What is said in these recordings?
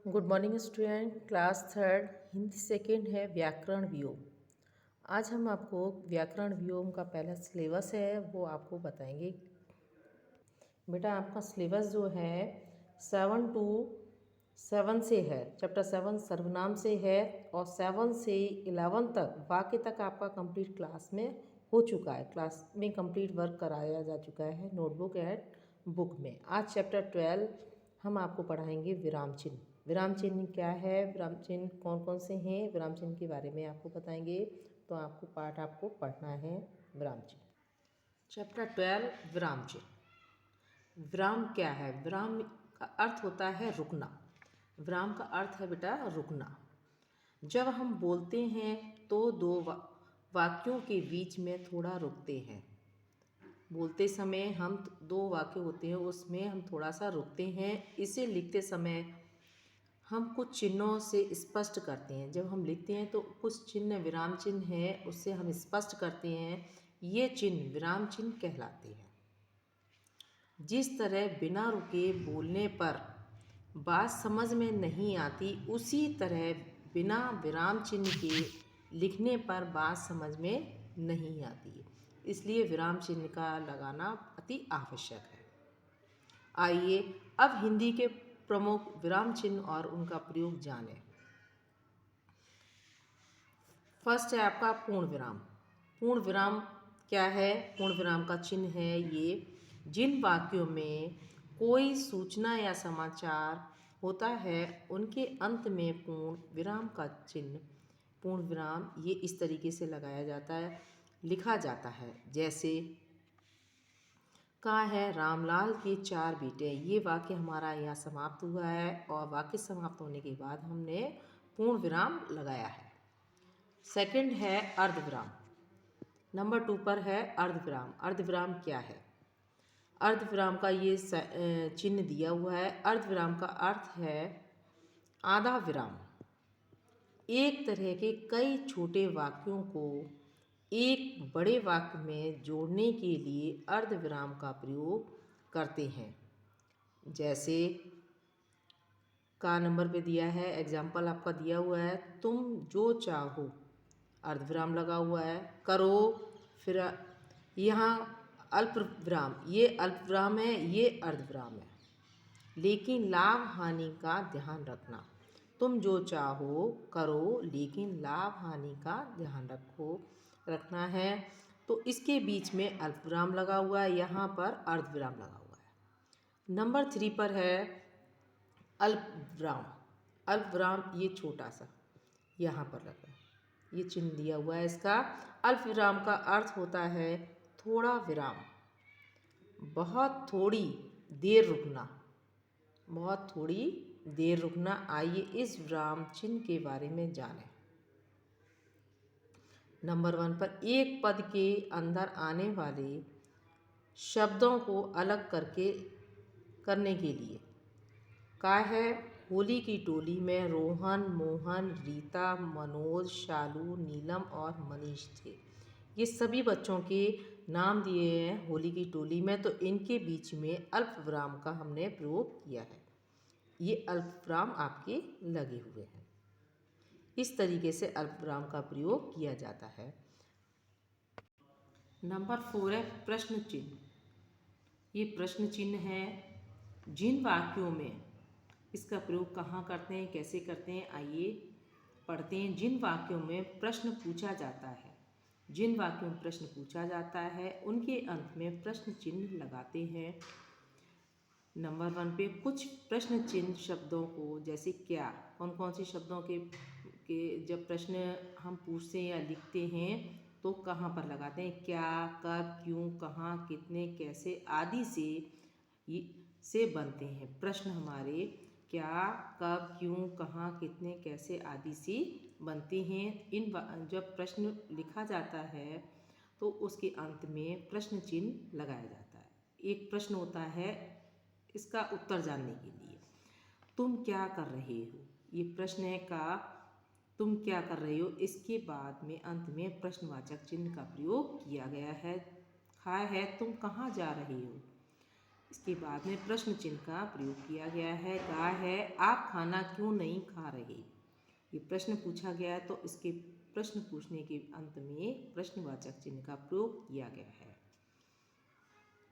Good morning student. Class third Hindi second है व्याकरण व्योम। आज हम आपको व्याकरण व्योम का पहला सिलेबस है वो आपको बताएंगे। बेटा आपका सिलेबस जो है 7 से है। चैप्टर 7 सर्वनाम से है और 7 से 11 तक वाक्य तक आपका कंप्लीट क्लास में हो चुका है। क्लास में कंप्लीट वर्क कराया जा चुका है नोटबुक एंड बुक में। आज चैप्टर 12 हम आपको पढ़ाएंगे विराम चिन्ह। विराम चिन्ह क्या है, विराम चिन्ह कौन कौन से हैं, विराम चिन्ह के बारे में आपको बताएंगे। तो आपको पाठ आपको पढ़ना है विराम चिन्ह। चैप्टर 12 विराम चिन्ह। विराम क्या है? विराम का अर्थ होता है रुकना। विराम का अर्थ है बेटा रुकना। जब हम बोलते हैं तो दो वाक्यों के बीच में थोड़ा रुकते हैं। बोलते समय हम दो वाक्य होते हैं उसमें हम थोड़ा सा रुकते हैं। इसे लिखते समय हम कुछ चिन्हों से स्पष्ट करते हैं। जब हम लिखते हैं तो कुछ चिन्ह विराम चिन्ह है उससे हम स्पष्ट करते हैं। ये चिन्ह विराम चिन्ह कहलाते हैं। जिस तरह बिना रुके बोलने पर बात समझ में नहीं आती, उसी तरह बिना विराम चिन्ह के लिखने पर बात समझ में नहीं आती। इसलिए विराम चिन्ह का लगाना अति आवश्यक है। आइए अब हिंदी के प्रमुख विराम चिन्ह और उनका प्रयोग जानें। फर्स्ट है आपका पूर्ण विराम। पूर्ण विराम क्या है? पूर्ण विराम का चिन्ह है ये जिन वाक्यों में कोई सूचना या समाचार होता है उनके अंत में पूर्ण विराम का चिन्ह, पूर्ण विराम ये इस तरीके से लगाया जाता है, लिखा जाता है। जैसे कहा है रामलाल के 4 बेटे। ये वाक्य हमारा यहाँ समाप्त हुआ है और वाक्य समाप्त होने के बाद हमने पूर्ण विराम लगाया है। सेकंड है अर्धविराम। नंबर 2 पर है अर्धविराम। अर्धविराम क्या है? अर्धविराम का ये चिन्ह दिया हुआ है। अर्धविराम का अर्थ है आधा विराम। एक तरह के कई छोटे वाक्यों को एक बड़े वाक्य में जोड़ने के लिए अर्धविराम का प्रयोग करते हैं। जैसे का नंबर पे दिया है, एग्जाम्पल आपका दिया हुआ है, तुम जो चाहो, अर्धविराम लगा हुआ है, करो, फिर यहाँ अल्प विराम, ये अल्प विराम है, ये अर्धविराम है। लेकिन लाभ हानि का ध्यान रखना। तुम जो चाहो करो लेकिन लाभ हानि का ध्यान रखना है। तो इसके बीच में अल्पविराम लगा हुआ है, यहाँ पर अर्धविराम लगा हुआ है। नंबर 3 पर है अल्पविराम। अल्पविराम ये छोटा सा यहाँ पर लगा है, ये चिन्ह दिया हुआ है इसका। अल्पविराम का अर्थ होता है थोड़ा विराम, बहुत थोड़ी देर रुकना, बहुत थोड़ी देर रुकना। आइए इस विराम चिन्ह के बारे में जानें। नंबर 1 पर एक पद के अंदर आने वाले शब्दों को अलग करने के लिए का है होली की टोली में रोहन, मोहन, रीता, मनोज, शालू, नीलम और मनीष थे। ये सभी बच्चों के नाम दिए हैं होली की टोली में, तो इनके बीच में अल्पविराम का हमने प्रयोग किया है। ये अल्पविराम आपके लगे हुए हैं। इस तरीके से अल्पविराम का प्रयोग किया जाता है। नंबर 4 है प्रश्न चिन्ह। ये प्रश्न चिन्ह है जिन वाक्यों में इसका प्रयोग कहाँ करते हैं, कैसे करते हैं, आइए पढ़ते हैं। जिन वाक्यों में प्रश्न पूछा जाता है, जिन वाक्यों में प्रश्न पूछा जाता है उनके अंत में प्रश्न चिन्ह लगाते हैं। नंबर 1 पे कुछ प्रश्न चिन्ह शब्दों को, जैसे क्या, कौन कौन से शब्दों के जब प्रश्न हम पूछते हैं या लिखते हैं तो कहाँ पर लगाते हैं? क्या, कब, क्यों, कहाँ, कितने, कैसे आदि से बनते हैं प्रश्न हमारे। क्या, कब, क्यों, कहाँ, कितने, कैसे आदि से बनते हैं। जब प्रश्न लिखा जाता है तो उसके अंत में प्रश्न चिन्ह लगाया जाता है। एक प्रश्न होता है इसका उत्तर जानने के लिए, तुम क्या कर रहे हो, ये प्रश्न है का तुम क्या कर रहे हो। इसके बाद में अंत में प्रश्नवाचक चिन्ह का प्रयोग किया गया है। खा है तुम कहाँ जा रहे हो। इसके बाद में प्रश्न चिन्ह का प्रयोग किया गया है। गा है, आप खाना क्यों नहीं खा रहे। ये प्रश्न पूछा गया है तो इसके प्रश्न पूछने के अंत में प्रश्नवाचक चिन्ह का प्रयोग किया गया है।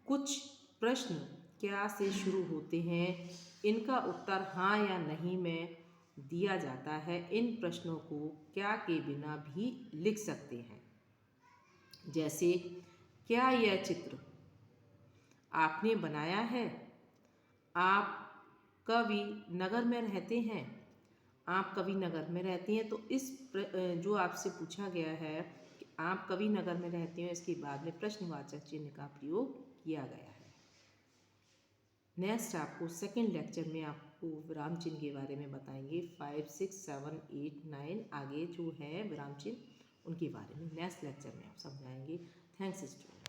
कुछ प्रश्न क्या से शुरू होते हैं, इनका उत्तर हाँ या नहीं में दिया जाता है। इन प्रश्नों को क्या के बिना भी लिख सकते हैं। जैसे, क्या यह चित्र आपने बनाया है। आप कवि नगर में रहते हैं। आप कवि नगर में रहती हैं, तो जो आपसे पूछा गया है कि आप कवि नगर में रहते हैं, इसके बाद में प्रश्नवाचक चिन्ह का प्रयोग किया गया है। नेक्स्ट आपको सेकंड लेक्चर में आपको विराम चिन्ह के बारे में बताएंगे। 5, 6, 7, 8, 9 आगे जो है विराम चिन्ह उनके बारे में नेक्स्ट लेक्चर में आप समझाएंगे। Thanks student.